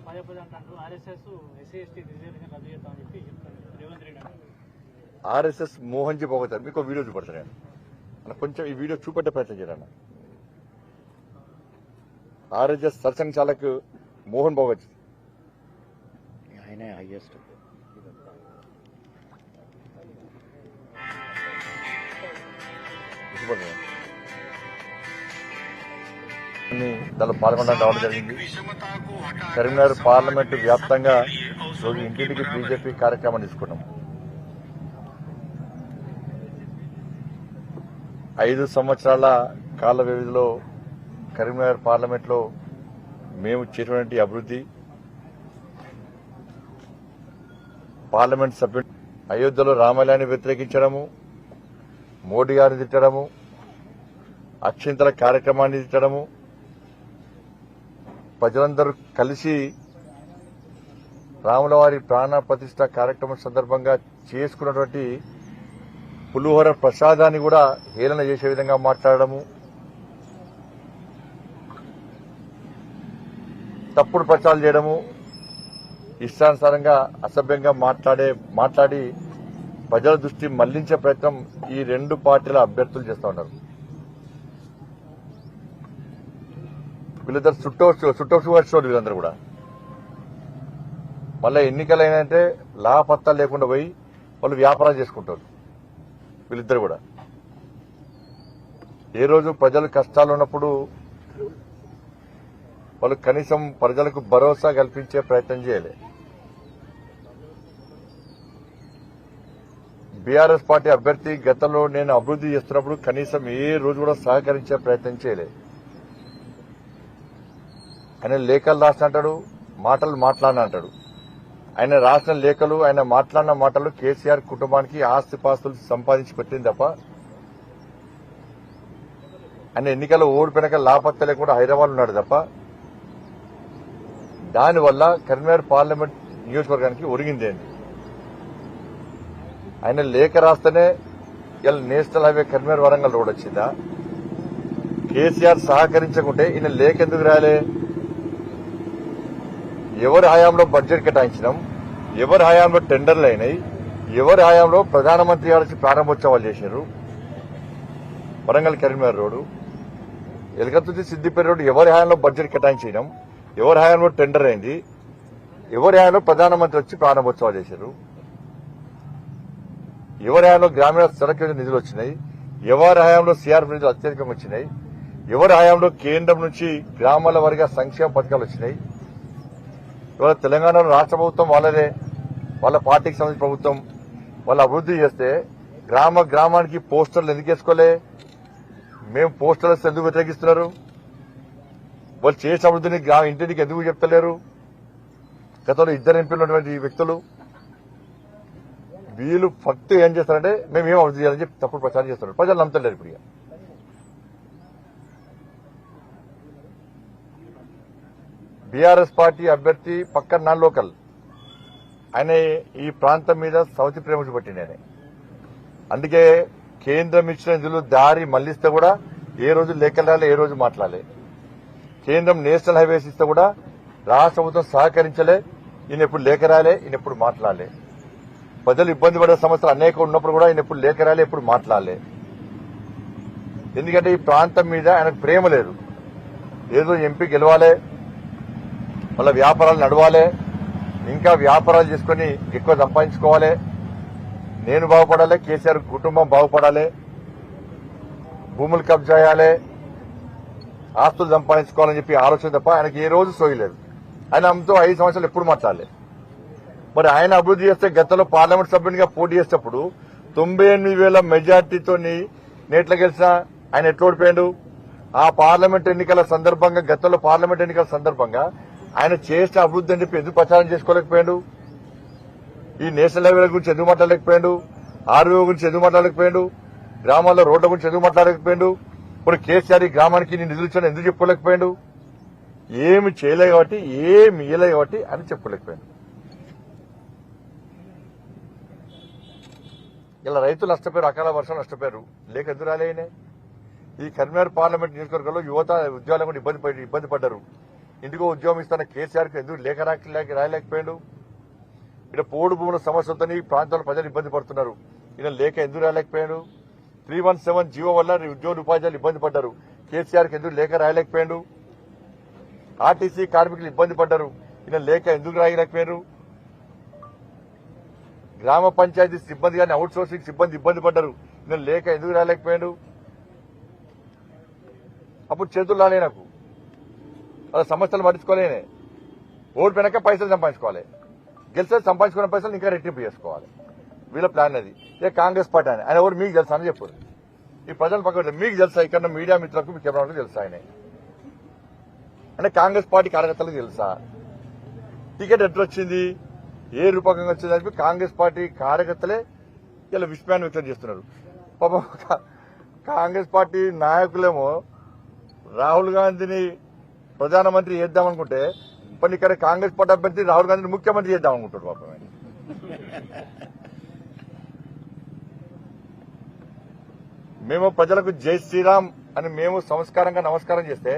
పదే పదే అంటారు ఆర్ఎస్ఎస్ ఎస్సీ ఎస్టీ రిజర్వేషన్ రద్దు చేస్తామని చెప్పి రేవంత్ రెడ్డి అంటారు. ఆర్ఎస్ఎస్ మోహన్ జీ పోగొట్టారు. మీకు వీడియో చూపెడతాను అన్న, కొంచెం ఈ వీడియో చూపెట్టే ప్రయత్నం చేయాలన్న. ఆర్ఎస్ఎస్ సర్సంఘచాలక్ మోహన్ భగవత్ ఆయన హైయెస్ట్ దానిలో పాల్గొనడానికి రావడం జరిగింది. కరీంనగర్ పార్లమెంటు వ్యాప్తంగా రోజు ఇంటింటికి బీజేపీ కార్యక్రమం తీసుకున్నాం. 5 సంవత్సరాల కాల వ్యవధిలో కరీంనగర్ పార్లమెంట్లో మేము చేసినటువంటి అభివృద్ధి, పార్లమెంట్ సభ్యులు అయోధ్యలో రామాలయాన్ని వ్యతిరేకించడము, మోడీ గారిని తిట్టడము, అక్షింతల కార్యక్రమాన్ని తిట్టడము, ప్రజలందరూ కలిసి రాములవారి ప్రాణ ప్రతిష్ఠ కార్యక్రమం సందర్భంగా చేసుకున్నటువంటి పులిహోర ప్రసాదాన్ని కూడా హేళన చేసే విధంగా మాట్లాడడము, తప్పుడు ప్రచారాలు చేయడము, ఇష్టానుసారంగా అసభ్యంగా మాట్లాడి ప్రజల దృష్టి మళ్లించే ప్రయత్నం ఈ 2 పార్టీల అభ్యర్థులు చేస్తా ఉన్నారు. వీళ్ళిద్దరు చుట్టూ వచ్చిన వీళ్ళందరూ కూడా మళ్ళీ ఎన్నికలైనంటే లాభపత్తా లేకుండా పోయి వాళ్ళు వ్యాపారం చేసుకుంటారు. వీళ్ళిద్దరు కూడా ఏ రోజు ప్రజలు కష్టాలు ఉన్నప్పుడు వాళ్ళు కనీసం ప్రజలకు భరోసా కల్పించే ప్రయత్నం చేయాలి. బీఆర్ఎస్ పార్టీ అభ్యర్థి గతంలో నేను అభివృద్ధి చేస్తున్నప్పుడు కనీసం ఏ రోజు కూడా సహకరించే ప్రయత్నం చేయలేదు. ఆయన లేఖలు రాసిన అంటాడు, మాటలు మాట్లాడిన అంటాడు. ఆయన రాసిన లేఖలు, ఆయన మాట్లాడిన మాటలు కేసీఆర్ కుటుంబానికి ఆస్తిపాస్తులు సంపాదించి పెట్టింది తప్ప ఆయన ఎన్నికల్లో ఓడిపోయినాక లాపత్త లేకుండా హైదరాబాద్ ఉన్నాడు తప్ప దానివల్ల కరీంనగర్ పార్లమెంట్ నియోజకవర్గానికి ఒరిగిందేంది? ఆయన లేఖ రాస్తేనే ఇలా national highway Karimnagar Warangal road వచ్చిందా? కేసీఆర్ సహకరించకుంటే ఈయన లేఖ ఎందుకు రాలే? ఎవరి హయాంలో బడ్జెట్ కేటాయించినాం, ఎవరి హయాంలో టెండర్లు అయినాయి, ఎవరి హయాంలో ప్రధానమంత్రి గారి ప్రారంభోత్సవాలు చేశారు. వరంగల్ కరీంనగర్ రోడ్డు, ఎలకతుర్తి సిద్దిపేట రోడ్డు ఎవరి హయాంలో బడ్జెట్ కేటాయించినాం, ఎవరి హయాంలో టెండర్ అయింది, ఎవరి హయాంలో ప్రధానమంత్రి వచ్చి ప్రారంభోత్సవాలు చేశారు, ఎవరి హయాంలో గ్రామీణ సడక్ యోజన నిధులు వచ్చినాయి, ఎవరి హయాంలో సీఆర్ఎఫ్ నిధులు అత్యధికంగా వచ్చినాయి, ఎవరి హయాంలో కేంద్రం నుంచి గ్రామాల వారీగా సంక్షేమ పథకాలు వచ్చినాయి. ఇవాళ తెలంగాణలో రాష్ట్ర ప్రభుత్వం వాళ్ళదే, వాళ్ళ పార్టీకి సంబంధించిన ప్రభుత్వం వాళ్ళు అభివృద్ధి చేస్తే గ్రామానికి పోస్టర్లు ఎందుకు వేసుకోలే? మేము పోస్టర్లు ఎందుకు వ్యతిరేకిస్తున్నారు? వాళ్ళు చేసిన అభివృద్ధిని ఇంటింటికి ఎందుకు చెప్తలేరు? గతంలో 2 ఎంపీలు ఉన్నటువంటి వ్యక్తులు వీళ్ళు ఫక్త్ ఏం చేస్తారంటే మేమేం అభివృద్ధి చేయాలని చెప్పి తప్పుడు ప్రచారం చేస్తున్నారు. ప్రజలు నమ్మతలేరు. ఇప్పుడు బీఆర్ఎస్ పార్టీ అభ్యర్థి పక్కన నాన్ లోకల్, ఆయన ఈ ప్రాంతం మీద సౌతి ప్రేమ చూపెట్టింది. ఆయన అందుకే కేంద్రం ఇచ్చిన నిధులు దారి మళ్లిస్తే కూడా ఏ రోజు లేఖలు ఏ రోజు మాట్లాడలే. కేంద్రం నేషనల్ హైవేస్ ఇస్తే కూడా రాష్ట్ర ప్రభుత్వం సహకరించలే. ఈయన ఎప్పుడు లేఖ రాలే, ఈయన ఎప్పుడు మాట్లాడలే. ప్రజలు ఇబ్బంది పడే సమస్యలు అనేక ఉన్నప్పుడు కూడా ఈయన ఎప్పుడు లేఖ రాలే, ఎప్పుడు మాట్లాడలే. ఎందుకంటే ఈ ప్రాంతం మీద ఆయనకు ప్రేమ లేదు. ఏదో ఎంపీ గెలవాలి, వాళ్ళ వ్యాపారాలు నడవాలి, ఇంకా వ్యాపారాలు చేసుకుని ఎక్కువ సంపాదించుకోవాలి, నేను బాగుపడాలి, కేసీఆర్ కుటుంబం బాగుపడాలి, భూములు కబ్జా చేయాలి, ఆస్తులు సంపాదించుకోవాలని చెప్పి ఆలోచన తప్ప ఆయనకి ఏ రోజు సోయలేదు. ఆయన అమ్మతో 5 సంవత్సరాలు ఎప్పుడు మాట్లాడలేదు. మరి ఆయన అభివృద్ధి చేస్తే గతంలో పార్లమెంట్ సభ్యునిగా పోటీ చేసేటప్పుడు 98,000 మెజార్టీతో నేట్ల గెలిచిన ఆయన ఎట్లా ఓడిపోయాడు? ఆ పార్లమెంట్ ఎన్నికల సందర్భంగా, గతంలో పార్లమెంట్ ఎన్నికల సందర్భంగా ఆయన చేసిన అభివృద్ధి అని చెప్పి ఎందుకు ప్రచారం చేసుకోలేకపోయాడు? ఈ నేషనల్ హైవేల గురించి ఎందుకు మాట్లాడలేకపోయాడు? ఆర్వీఓ గురించి ఎందుకు మాట్లాడలేకపోయాడు? గ్రామాల్లో రోడ్ల గురించి ఎందుకు మాట్లాడలేకపోయాడు? ఇప్పుడు కేసీఆర్ ఈ గ్రామానికి నిధులు ఇచ్చాను ఎందుకు చెప్పుకోలేకపోయాడు? ఏమి చేయలేదు కాబట్టి, ఏమి ఇయ్యలేదు కాబట్టి అని చెప్పుకోలేకపోయాడు. ఇలా రైతులు నష్టపోయారు, అకాల వర్షాలు నష్టపోయారు. లేక ఎందుకు రాలేనే? ఈ కరీంనగర్ పార్లమెంట్ నియోజకవర్గంలో యువత ఉద్యోగాలు కూడా ఇబ్బంది పడ్డారు. ఇంటికో ఉద్యోగం ఇస్తున్న కేసీఆర్కి ఎందుకు లేఖ రాయలేకపోయాడు? ఇక్కడ పోడు భూముల సమస్యలతో ఈ ప్రాంతాల ప్రజలు ఇబ్బంది పడుతున్నారు. ఈయన లేఖ ఎందుకు రాయలేకపోయాడు? 317 జీవో వల్ల ఉద్యోగులు ఉపాధ్యాయులు ఇబ్బంది పడ్డారు. కేసీఆర్కి ఎందుకు లేఖ రాయలేకపోయాడు? ఆర్టీసీ కార్మికులు ఇబ్బంది పడ్డారు. ఈయన లేఖ ఎందుకు రాయలేకపోయారు? గ్రామ పంచాయతీ సిబ్బంది కానీ అవుట్ సోర్సింగ్ సిబ్బంది ఇబ్బంది పడ్డారు. ఈయన లేఖ ఎందుకు రాయలేకపోయాడు? అప్పుడు చేతులు రాలే నాకు, వాళ్ళ సమస్యలు పట్టించుకోలేనే. ఓడిపోయినాక పైసలు సంపాదించుకోవాలి, గెలిస్తే సంపాదించుకున్న పైసలు ఇంకా రెట్టింపు చేసుకోవాలి. వీళ్ళ ప్లాన్ అది. ఇక కాంగ్రెస్ పార్టీ ఆయన ఎవరు మీకు తెలుసా అని చెప్పారు. ఈ ప్రజలు పక్కన మీకు తెలుసా? ఇక్కడ మీడియా మిత్రులకు మీ కెమెరాలకు తెలుసా? ఆయన అంటే కాంగ్రెస్ పార్టీ కార్యకర్తలకు తెలుసా? టికెట్ ఎట్లా వచ్చింది, ఏ రూపకంగా వచ్చింది అని చెప్పి కాంగ్రెస్ పార్టీ కార్యకర్తలే ఇలా విస్మయాన్ని వ్యక్తం చేస్తున్నారు. పాపం కాంగ్రెస్ పార్టీ నాయకులేమో రాహుల్ గాంధీని ప్రధానమంత్రి చేద్దామనుకుంటే పని ఇక్కడ కాంగ్రెస్ పార్టీ అభ్యర్థి రాహుల్ గాంధీని ముఖ్యమంత్రి చేద్దామనుకుంటారు. పాపం ఆయన మేము ప్రజలకు జై శ్రీరామ్ అని మేము సంస్కారంగా నమస్కారం చేస్తే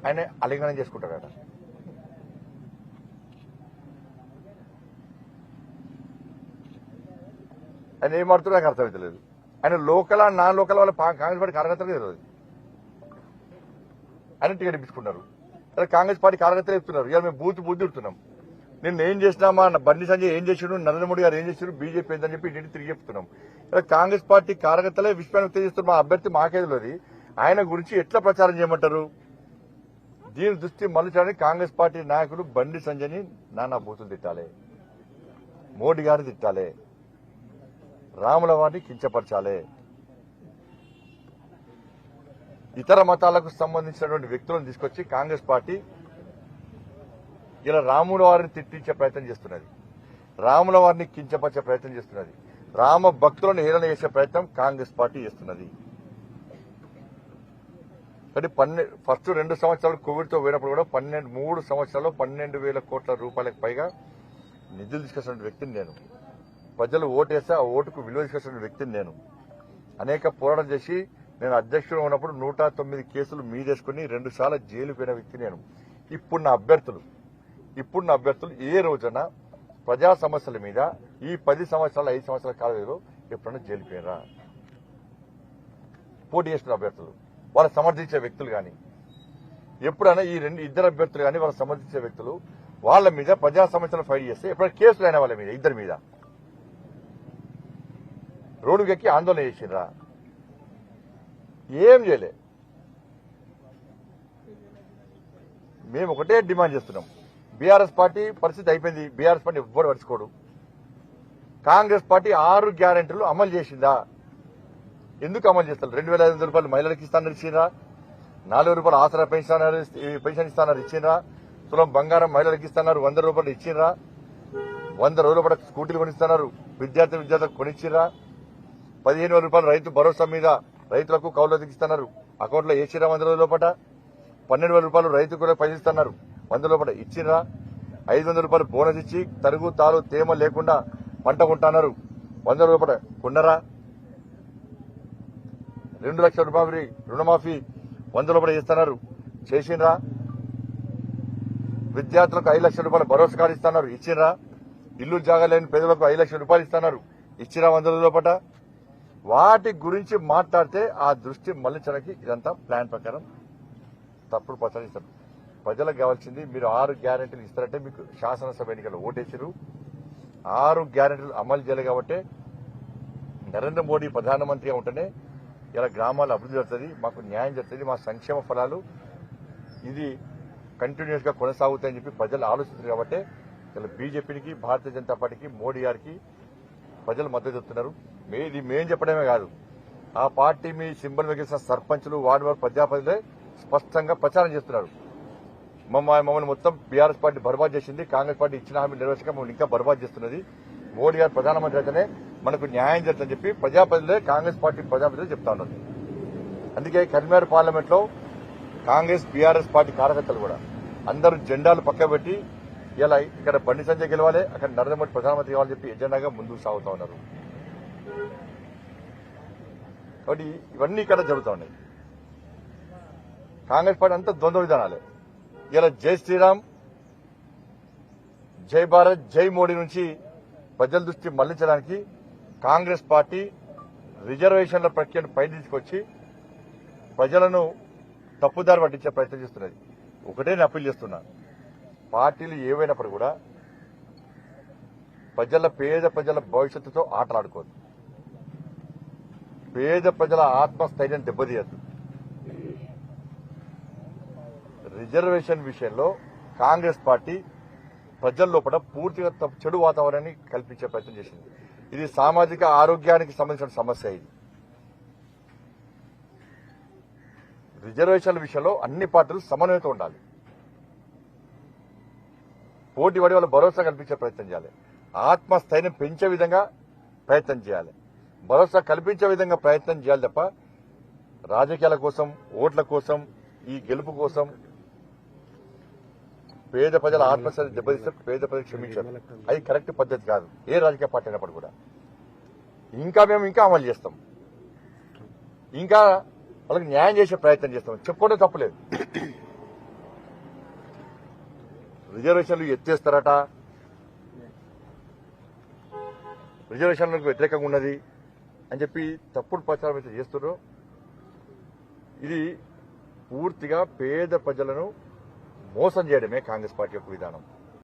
ఆయన అలింగనం చేసుకుంటారట. ఆయన ఏం మాడుతున్నా నాకు అర్థమవుతలేదు. ఆయన లోకల్ నాన్ లోకల్ వాళ్ళ కాంగ్రెస్ పార్టీ కార్యకర్తలు తెలియదు. ఆయన టికెట్ ఇప్పించుకున్నారు. కాంగ్రెస్ పార్టీ కార్యకర్తలు చెప్తున్నారు ఇవాళ మేము బూత్ తిడుతున్నాం. నిన్న ఏం చేసినామా, బండి సంజయ్ ఏం చేసాడు, నరేంద్ర మోడీ గారు ఏం చేశారు, బీజేపీ ఏందని చెప్పి ఇంటికి తిరిగి చెప్తున్నాం. ఇలా కాంగ్రెస్ పార్టీ కార్యకర్తలే విశ్వాన్ని వ్యక్తం చేస్తున్నారు. మా అభ్యర్థి మాకేదిలోది ఆయన గురించి ఎట్లా ప్రచారం చేయమంటారు? దీని దృష్టి మళ్ళీ కాంగ్రెస్ పార్టీ నాయకులు బండి సంజయ్ని నానా బూతులు తిట్టాలి, మోడీ గారు తిట్టాలి, రాముల వారిని కించపరచాలి, ఇతర మతాలకు సంబంధించినటువంటి వ్యక్తులను తీసుకొచ్చి కాంగ్రెస్ పార్టీ ఇలా రాముల వారిని తిట్టించే ప్రయత్నం చేస్తున్నది, రాముల వారిని కించపరిచే ప్రయత్నం చేస్తున్నది, రామ భక్తులను హేళన చేసే ప్రయత్నం కాంగ్రెస్ పార్టీ చేస్తున్నది. కానీ ఫస్ట్ 2 సంవత్సరాలు కోవిడ్ తో పోయినప్పుడు కూడా 3 సంవత్సరాల్లో 12,000 కోట్ల రూపాయలకు పైగా నిధులు తీసుకొచ్చిన వ్యక్తిని నేను. ప్రజలు ఓటేస్తే ఆ ఓటుకు విలువ తీసుకొచ్చిన వ్యక్తిని నేను. అనేక పోరాటం చేసి నేను అధ్యక్షుడు ఉన్నప్పుడు 109 కేసులు మీదేసుకుని 2 సార్లు జైలు పోయిన వ్యక్తి నేను. ఇప్పుడు నా అభ్యర్థులు ఏ రోజున ప్రజా సమస్యల మీద ఈ 10 సంవత్సరాలు 5 సంవత్సరాల కాలంలో ఎప్పుడైనా జైలు పోయినరా? పోటీ చేస్తున్న అభ్యర్థులు, వాళ్ళు సమర్థించే వ్యక్తులు కానీ ఎప్పుడైనా ఈ ఇద్దరు అభ్యర్థులు కానీ వాళ్ళు సమర్థించే వ్యక్తులు వాళ్ళ మీద ప్రజా సమస్యలు ఫైట్ చేస్తే ఎప్పుడైనా కేసులు అయిన వాళ్ళ మీద ఇద్దరి మీద రోడ్డుకెక్కి ఆందోళన చేసినరా? ఏం చేయలే. మేము ఒకటే డిమాండ్ చేస్తున్నాం. బీఆర్ఎస్ పార్టీ పరిస్థితి అయిపోయింది. బీఆర్ఎస్ పార్టీ ఎవ్వరు పడుచుకోడు. కాంగ్రెస్ పార్టీ 6 గ్యారెంటీలు అమలు చేసిందా? ఎందుకు అమలు చేస్తారు? 2,500 రూపాయలు మహిళలకు ఇస్తానని ఇచ్చిండ్రా, 4 రూపాయలు ఆసరా పెన్షన్ ఇస్తానని ఇచ్చిండ్రా, తులం బంగారం మహిళలకు ఇస్తున్నారు, 100 రూపాయలు ఇచ్చిండ్రా, 100 రోజుల పాటు స్కూటీలు కొనిస్తున్నారు, విద్యార్థులకు కొనిచ్చిండ్రా, 15,000 రూపాయలు రైతు భరోసా మీద రైతులకు కౌలులకు ఇస్తున్నారు, అకౌంట్లో వేసిరా 100 రోజుల పాట, 12,000 రూపాయలు రైతుకు పైసలు ఇస్తున్నారు, 100 లోపల ఇచ్చిరా, 500 రూపాయలు బోనస్ ఇచ్చి తరుగు తాలు తేమ లేకుండా పంట కొంటున్నారు, 100 రూపాయలు కొన్నరా, 2 లక్షల రూపాయలు రుణమాఫీ 100 రూపాయలు చేస్తున్నారు, చేసిండ్రా, విద్యార్థులకు 5 లక్షల రూపాయలు భరోసా కార్డు ఇస్తున్నారు, ఇచ్చిరా, ఇల్లు జాగా లేని పేదలకు 5 లక్షల రూపాయలు ఇస్తున్నారు, ఇచ్చిరా 100 రోజుల పాట. వాటి గురించి మాట్లాడితే ఆ దృష్టి మళ్లించడానికి ఇదంతా ప్లాన్ ప్రకారం తప్పుడు ప్రచారిస్తారు. ప్రజలకు కావాల్సింది మీరు 6 గ్యారెంటీలు ఇస్తారంటే మీకు శాసనసభ ఎన్నికలు ఓటేసారు, 6 గ్యారెంటీలు అమలు చేయాలి. కాబట్టి నరేంద్ర మోడీ ప్రధానమంత్రిగా ఉంటేనే ఇలా గ్రామాలు అభివృద్ధి జరుగుతుంది, మాకు న్యాయం జరుగుతుంది, మా సంక్షేమ ఫలాలు ఇది కంటిన్యూస్ గా కొనసాగుతాయని చెప్పి ప్రజలు ఆలోచిస్తారు. కాబట్టి ఇలా బీజేపీకి భారతీయ జనతా పార్టీకి మోడీ గారికి ప్రజలు మద్దతు ఇస్తున్నారు. ఇది మేం చెప్పడమే కాదు, ఆ పార్టీ మీ సింబల్ మిగిలిన సర్పంచులు వార్డు వారు ప్రజాప్రతినిధులే స్పష్టంగా ప్రచారం చేస్తున్నారు. మమ్మల్ని మొత్తం బీఆర్ఎస్ పార్టీ బర్బాద్ చేసింది, కాంగ్రెస్ పార్టీ ఇచ్చిన హామీ నెరవేర్చక మమ్మల్ని ఇంకా బర్బాద్ చేస్తున్నది, మోడీ గారు ప్రధానమంత్రి అయితేనే మనకు న్యాయం జరుగుతుందని చెప్పి ప్రజాప్రతినిధులే కాంగ్రెస్ పార్టీ ప్రజాప్రతినిధులు చెప్తా ఉన్నారు. అందుకే కరీంనగర్ పార్లమెంట్ లో కాంగ్రెస్ బీఆర్ఎస్ పార్టీ కార్యకర్తలు కూడా అందరూ జెండాలు పక్కబెట్టి ఇలా ఇక్కడ బండి సంజయ్ గెలవాలి, అక్కడ నరేంద్ర మోడీ ప్రధానమంత్రి కావాలని చెప్పి ఎజెండాగా ముందుకు సాగుతా ఉన్నారు. కాబట్టి ఇవన్నీ ఇక్కడ జరుగుతూ ఉన్నాయి. కాంగ్రెస్ పార్టీ అంతా ద్వంద్వ విధానాలే. ఇలా జై శ్రీరామ్, జై భారత్, జై మోడీ నుంచి ప్రజల దృష్టి మళ్లించడానికి కాంగ్రెస్ పార్టీ రిజర్వేషన్ల ప్రక్రియను పైన తీసుకొచ్చి ప్రజలను తప్పుదారి పట్టించే ప్రయత్నం చేస్తున్నది. ఒకటే నేను అప్పీల్ చేస్తున్నా, పార్టీలు ఏవైనప్పుడు కూడా పేద ప్రజల భవిష్యత్తుతో ఆటలాడుకోవద్దు, పేద ప్రజల ఆత్మస్థైర్యం దెబ్బతీయద్దు. రిజర్వేషన్ విషయంలో కాంగ్రెస్ పార్టీ ప్రజల లోపల పూర్తిగా చెడు వాతావరణాన్ని కల్పించే ప్రయత్నం చేసింది. ఇది సామాజిక ఆరోగ్యానికి సంబంధించిన సమస్య. ఇది రిజర్వేషన్ల విషయంలో అన్ని పార్టీలు సమన్వయంతో ఉండాలి, పోటీ పడి వాళ్ళ భరోసా కల్పించే ప్రయత్నం చేయాలి, ఆత్మస్థైర్యం పెంచే విధంగా ప్రయత్నం చేయాలి, భరోసా కల్పించే విధంగా ప్రయత్నం చేయాలి తప్ప రాజకీయాల కోసం, ఓట్ల కోసం, ఈ గెలుపు కోసం పేద ప్రజల ఆత్మస్థైర్యం దెబ్బతీస్తే పేద ప్రజలు క్షమించారు. అది కరెక్ట్ పద్ధతి కాదు, ఏ రాజకీయ పార్టీ అయినప్పుడు కూడా. మేము ఇంకా అమలు చేస్తాం, ఇంకా వాళ్ళకి న్యాయం చేసే ప్రయత్నం చేస్తాం, చెప్పుకోవడం తప్పులేదు. రిజర్వేషన్లు ఎత్తేస్తారట, రిజర్వేషన్లకు వ్యతిరేకంగా ఉన్నది అని చెప్పి తప్పుడు ప్రచారం అయితే చేస్తున్నారు. ఇది పూర్తిగా పేద ప్రజలను మోసం చేయడమే కాంగ్రెస్ పార్టీ యొక్క విధానం.